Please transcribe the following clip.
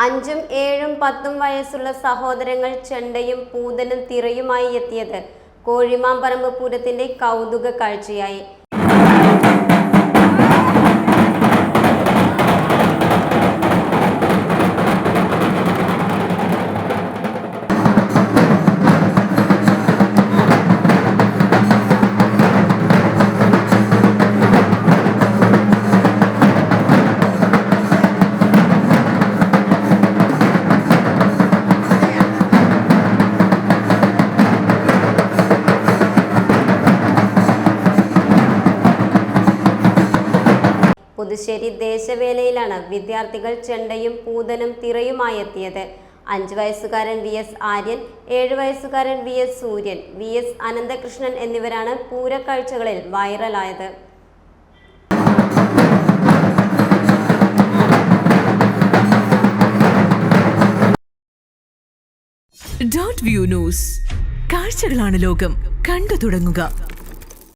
5ഉം 7ഉം 10ഉം വയസ്സുള്ള സഹോദരങ്ങൾ ചെണ്ടയും പൂതനും തിറയുമായി എത്തിയത് കോഴിമാമ്പറമ്പ് പൂരത്തിന്റെ കൗതുക കാഴ്ചയായി. പുതുശ്ശേരി ദേശവേലയിലാണ് വിദ്യാർത്ഥികൾ ചെണ്ടയും പൂതനും തിറയുമായി എത്തിയത്. 5 വയസ്സുകാരൻ VS ആര്യൻ, 7 വയസ്സുകാരൻ VS സൂര്യൻ, VS അനന്തകൃഷ്ണൻ എന്നിവരാണ് പൂരക്കാഴ്ചകളിൽ വൈറലായത്. Dot view news. കാഴ്ചകളാണ് ലോകം, കണ്ടു തുടങ്ങുക.